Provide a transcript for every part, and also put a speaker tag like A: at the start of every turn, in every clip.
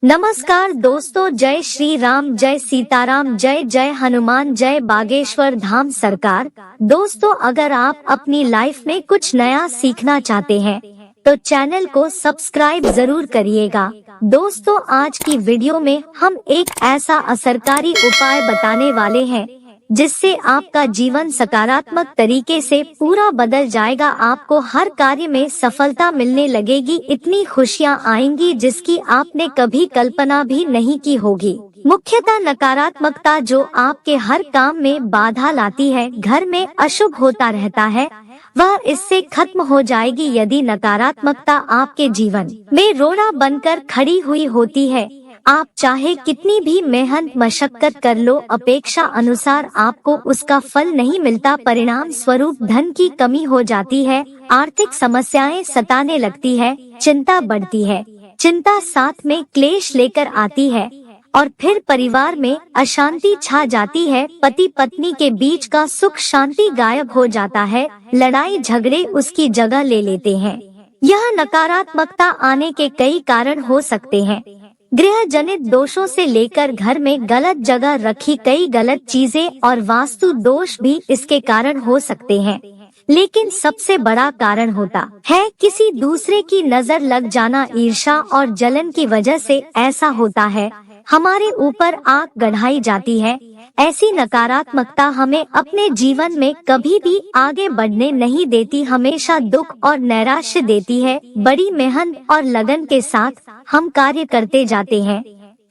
A: नमस्कार दोस्तों, जय श्री राम, जय सीताराम, जय जय हनुमान, जय बागेश्वर धाम सरकार। दोस्तों, अगर आप अपनी लाइफ में कुछ नया सीखना चाहते हैं तो चैनल को सब्सक्राइब जरूर करिएगा। दोस्तों, आज की वीडियो में हम एक ऐसा असरकारी उपाय बताने वाले हैं जिससे आपका जीवन सकारात्मक तरीके से पूरा बदल जाएगा। आपको हर कार्य में सफलता मिलने लगेगी, इतनी खुशियां आएंगी जिसकी आपने कभी कल्पना भी नहीं की होगी। मुख्यतः नकारात्मकता जो आपके हर काम में बाधा लाती है, घर में अशुभ होता रहता है, वह इससे खत्म हो जाएगी। यदि नकारात्मकता आपके जीवन में रोड़ा बनकर खड़ी हुई होती है, आप चाहे कितनी भी मेहनत मशक्कत कर लो, अपेक्षा अनुसार आपको उसका फल नहीं मिलता। परिणाम स्वरूप धन की कमी हो जाती है, आर्थिक समस्याएं सताने लगती है, चिंता बढ़ती है। चिंता साथ में क्लेश लेकर आती है और फिर परिवार में अशांति छा जाती है। पति पत्नी के बीच का सुख शांति गायब हो जाता है, लड़ाई झगड़े उसकी जगह ले लेते हैं। यह नकारात्मकता आने के कई कारण हो सकते हैं। गृह जनित दोषों से लेकर घर में गलत जगह रखी कई गलत चीजें और वास्तु दोष भी इसके कारण हो सकते हैं। लेकिन सबसे बड़ा कारण होता है किसी दूसरे की नजर लग जाना। ईर्ष्या और जलन की वजह से ऐसा होता है, हमारे ऊपर आग गढ़ाई जाती है। ऐसी नकारात्मकता हमें अपने जीवन में कभी भी आगे बढ़ने नहीं देती, हमेशा दुख और नैराश्य देती है। बड़ी मेहनत और लगन के साथ हम कार्य करते जाते हैं,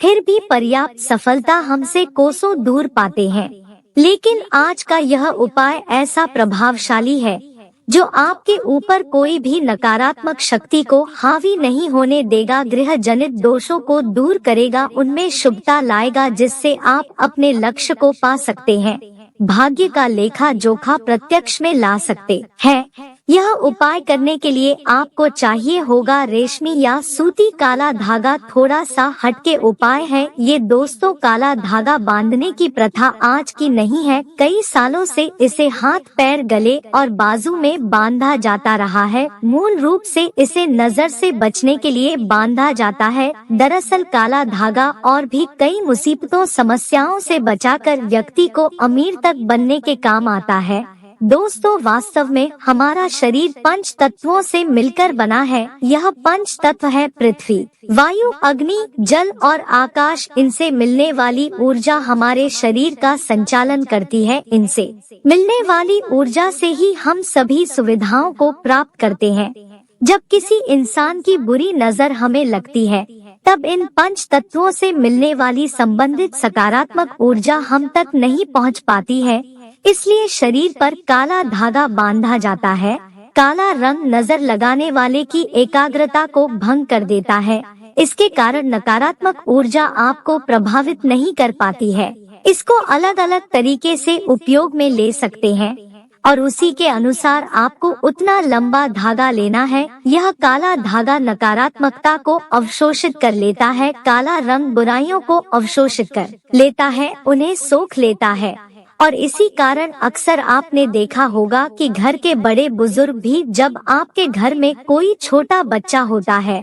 A: फिर भी पर्याप्त सफलता हमसे कोसों दूर पाते हैं। लेकिन आज का यह उपाय ऐसा प्रभावशाली है जो आपके ऊपर कोई भी नकारात्मक शक्ति को हावी नहीं होने देगा, गृह जनित दोषों को दूर करेगा, उनमें शुभता लाएगा, जिससे आप अपने लक्ष्य को पा सकते हैं, भाग्य का लेखा जोखा प्रत्यक्ष में ला सकते हैं। यह उपाय करने के लिए आपको चाहिए होगा रेशमी या सूती काला धागा। थोड़ा सा हटके उपाय है ये दोस्तों। काला धागा बांधने की प्रथा आज की नहीं है, कई सालों से इसे हाथ पैर गले और बाजू में बांधा जाता रहा है। मूल रूप से इसे नजर से बचने के लिए बांधा जाता है। दरअसल काला धागा और भी कई मुसीबतों समस्याओं से बचाकर व्यक्ति को अमीर तक बनने के काम आता है। दोस्तों, वास्तव में हमारा शरीर पंच तत्वों से मिलकर बना है। यह पंच तत्व है पृथ्वी, वायु, अग्नि, जल और आकाश। इनसे मिलने वाली ऊर्जा हमारे शरीर का संचालन करती है। इनसे मिलने वाली ऊर्जा से ही हम सभी सुविधाओं को प्राप्त करते हैं। जब किसी इंसान की बुरी नजर हमें लगती है, तब इन पंच तत्वों से मिलने वाली संबंधित सकारात्मक ऊर्जा हम तक नहीं पहुंच पाती है। इसलिए शरीर पर काला धागा बांधा जाता है। काला रंग नजर लगाने वाले की एकाग्रता को भंग कर देता है। इसके कारण नकारात्मक ऊर्जा आपको प्रभावित नहीं कर पाती है। इसको अलग अलग तरीके से उपयोग में ले सकते हैं और उसी के अनुसार आपको उतना लंबा धागा लेना है। यह काला धागा नकारात्मकता को अवशोषित कर लेता है। काला रंग बुराइयों को अवशोषित कर लेता है, उन्हें सोख लेता है। और इसी कारण अक्सर आपने देखा होगा कि घर के बड़े बुजुर्ग भी जब आपके घर में कोई छोटा बच्चा होता है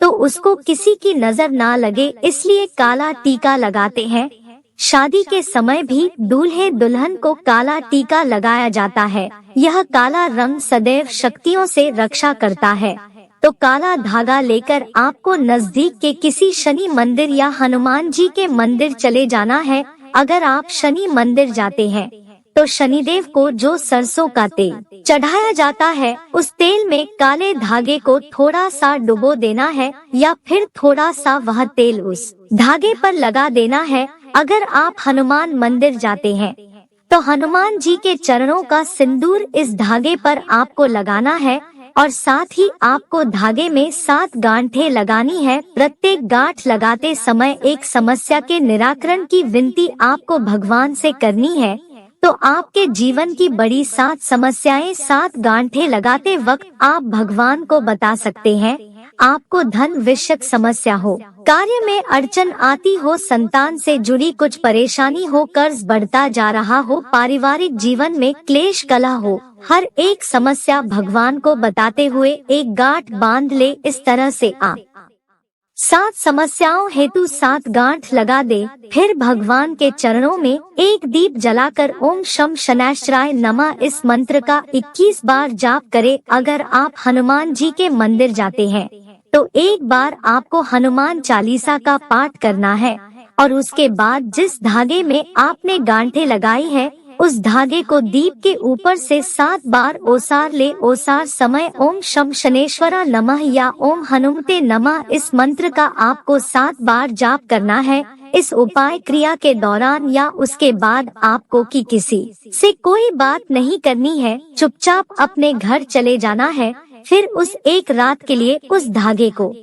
A: तो उसको किसी की नजर ना लगे, इसलिए काला टीका लगाते हैं। शादी के समय भी दूल्हे दुल्हन को काला टीका लगाया जाता है। यह काला रंग सदैव शक्तियों से रक्षा करता है। तो काला धागा लेकर आपको नजदीक के किसी शनि मंदिर या हनुमान जी के मंदिर चले जाना है। अगर आप शनि मंदिर जाते हैं तो शनिदेव को जो सरसों का तेल चढ़ाया जाता है, उस तेल में काले धागे को थोड़ा सा डुबो देना है या फिर थोड़ा सा वह तेल उस धागे पर लगा देना है। अगर आप हनुमान मंदिर जाते हैं तो हनुमान जी के चरणों का सिंदूर इस धागे पर आपको लगाना है और साथ ही आपको धागे में 7 गांठें लगानी है। प्रत्येक गांठ लगाते समय एक समस्या के निराकरण की विनती आपको भगवान से करनी है। तो आपके जीवन की बड़ी 7 समस्याएं 7 गांठें लगाते वक्त आप भगवान को बता सकते हैं। आपको धन विषयक समस्या हो, कार्य में अड़चन आती हो, संतान से जुड़ी कुछ परेशानी हो, कर्ज बढ़ता जा रहा हो, पारिवारिक जीवन में क्लेश कलह हो, हर एक समस्या भगवान को बताते हुए एक गांठ बांध ले। इस तरह से आप 7 समस्याओं हेतु 7 गांठ लगा दे। फिर भगवान के चरणों में एक दीप जलाकर ओम शम शनैश्चराय नमः इस मंत्र का 21 बार जाप करे। अगर आप हनुमान जी के मंदिर जाते हैं तो एक बार आपको हनुमान चालीसा का पाठ करना है और उसके बाद जिस धागे में आपने गांठें लगाई है उस धागे को दीप के ऊपर से 7 बार ओसार ले। ओसार समय ओम शम शनेश्वरा नमः या ओम हनुमते नमः इस मंत्र का आपको 7 बार जाप करना है। इस उपाय क्रिया के दौरान या उसके बाद आपको किसी से कोई बात नहीं करनी है, चुपचाप अपने घर चले जाना है। फिर उस एक रात के लिए उस धागे को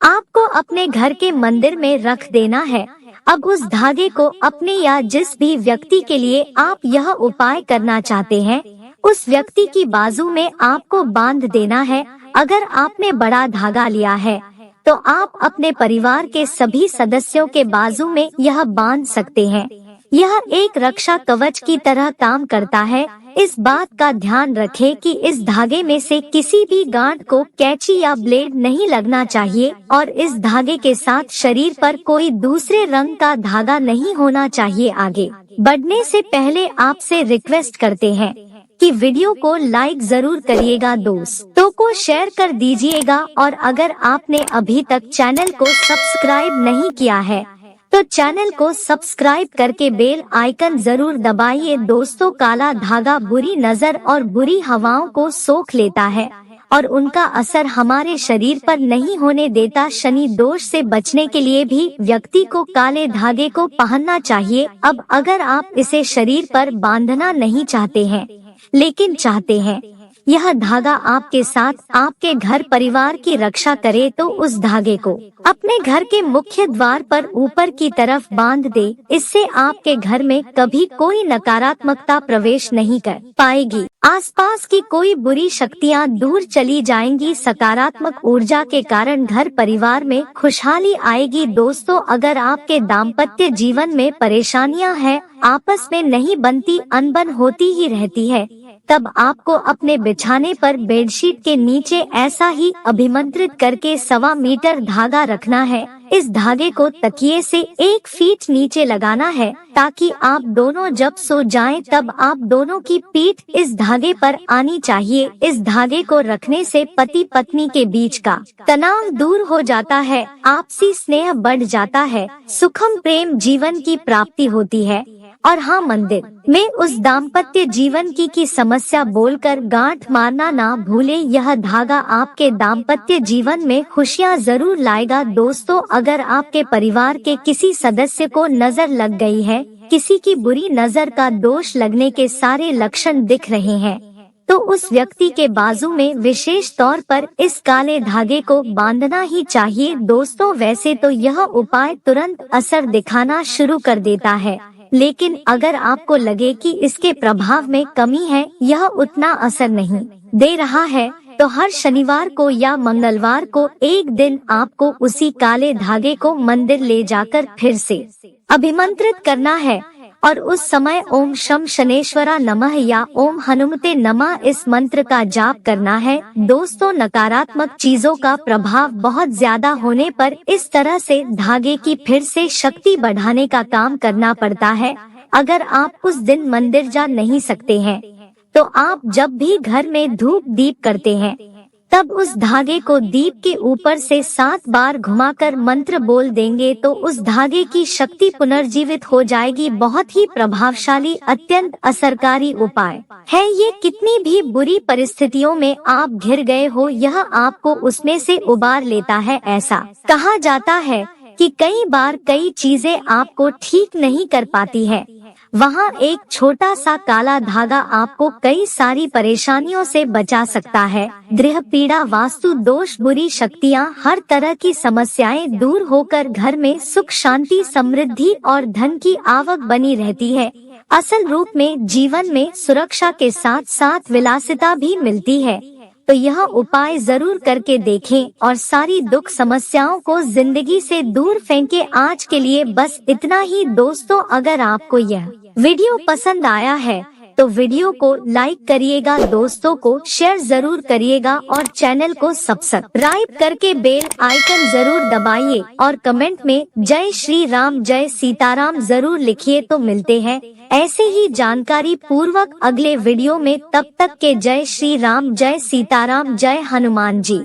A: आपको अपने घर के मंदिर में रख देना है। अब उस धागे को अपने या जिस भी व्यक्ति के लिए आप यह उपाय करना चाहते हैं उस व्यक्ति की बाजू में आपको बांध देना है। अगर आपने बड़ा धागा लिया है तो आप अपने परिवार के सभी सदस्यों के बाजू में यह बांध सकते हैं। यह एक रक्षा कवच की तरह काम करता है। इस बात का ध्यान रखें कि इस धागे में से किसी भी गांठ को कैंची या ब्लेड नहीं लगना चाहिए और इस धागे के साथ शरीर पर कोई दूसरे रंग का धागा नहीं होना चाहिए। आगे बढ़ने से पहले आपसे रिक्वेस्ट करते हैं कि वीडियो को लाइक जरूर करिएगा, दोस्तों को शेयर कर दीजिएगा और अगर आपने अभी तक चैनल को सब्सक्राइब नहीं किया है तो चैनल को सब्सक्राइब करके बेल आइकन जरूर दबाइए। दोस्तों, काला धागा बुरी नजर और बुरी हवाओं को सोख लेता है और उनका असर हमारे शरीर पर नहीं होने देता। शनि दोष से बचने के लिए भी व्यक्ति को काले धागे को पहनना चाहिए। अब अगर आप इसे शरीर पर बांधना नहीं चाहते हैं लेकिन चाहते हैं यह धागा आपके साथ आपके घर परिवार की रक्षा करे तो उस धागे को अपने घर के मुख्य द्वार पर ऊपर की तरफ बांध दे। इससे आपके घर में कभी कोई नकारात्मकता प्रवेश नहीं कर पाएगी। आसपास की कोई बुरी शक्तियां दूर चली जाएंगी। सकारात्मक ऊर्जा के कारण घर परिवार में खुशहाली आएगी। दोस्तों, अगर आपके दाम्पत्य जीवन में परेशानियां हैं, आपस में नहीं बनती, अनबन होती ही रहती है, तब आपको अपने बिछाने पर बेडशीट के नीचे ऐसा ही अभिमंत्रित करके 1.25 मीटर धागा रखना है। इस धागे को तकिए से 1 फीट नीचे लगाना है ताकि आप दोनों जब सो जाएं तब आप दोनों की पीठ इस धागे पर आनी चाहिए। इस धागे को रखने से पति पत्नी के बीच का तनाव दूर हो जाता है, आपसी स्नेह बढ़ जाता है, सुखम प्रेम जीवन की प्राप्ति होती है। और हाँ, मंदिर में उस दाम्पत्य जीवन की समस्या बोलकर गांठ मारना ना भूले। यह धागा आपके दाम्पत्य जीवन में खुशियाँ जरूर लाएगा। दोस्तों, अगर आपके परिवार के किसी सदस्य को नजर लग गई है, किसी की बुरी नजर का दोष लगने के सारे लक्षण दिख रहे हैं, तो उस व्यक्ति के बाजू में विशेष तौर पर इस काले धागे को बांधना ही चाहिए। दोस्तों, वैसे तो यह उपाय तुरंत असर दिखाना शुरू कर देता है, लेकिन अगर आपको लगे कि इसके प्रभाव में कमी है, यह उतना असर नहीं दे रहा है, तो हर शनिवार को या मंगलवार को एक दिन आपको उसी काले धागे को मंदिर ले जाकर फिर से अभिमंत्रित करना है और उस समय ओम शम शनेश्वरा नमः या ओम हनुमते नमः इस मंत्र का जाप करना है। दोस्तों, नकारात्मक चीजों का प्रभाव बहुत ज्यादा होने पर इस तरह से धागे की फिर से शक्ति बढ़ाने का काम करना पड़ता है। अगर आप उस दिन मंदिर जा नहीं सकते हैं तो आप जब भी घर में धूप दीप करते हैं तब उस धागे को दीप के ऊपर से 7 बार घुमाकर मंत्र बोल देंगे तो उस धागे की शक्ति पुनर्जीवित हो जाएगी। बहुत ही प्रभावशाली, अत्यंत असरकारी उपाय है ये। कितनी भी बुरी परिस्थितियों में आप घिर गए हो, यह आपको उसमें से उबार लेता है। ऐसा कहा जाता है कि कई बार कई चीजें आपको ठीक नहीं कर पाती है, वहाँ एक छोटा सा काला धागा आपको कई सारी परेशानियों से बचा सकता है। गृह पीड़ा, वास्तु दोष, बुरी शक्तियाँ, हर तरह की समस्याएं दूर होकर घर में सुख शांति समृद्धि और धन की आवक बनी रहती है। असल रूप में जीवन में सुरक्षा के साथ साथ विलासिता भी मिलती है। तो यह उपाय जरूर करके देखें और सारी दुख समस्याओं को जिंदगी से दूर फेंके। आज के लिए बस इतना ही दोस्तों। अगर आपको यह वीडियो पसंद आया है तो वीडियो को लाइक करिएगा, दोस्तों को शेयर जरूर करिएगा और चैनल को सब्सक्राइब करके बेल आइकन जरूर दबाइए और कमेंट में जय श्री राम जय सीताराम जरूर लिखिए। तो मिलते हैं ऐसे ही जानकारी पूर्वक अगले वीडियो में, तब तक के जय श्री राम जय सीताराम जय हनुमान जी।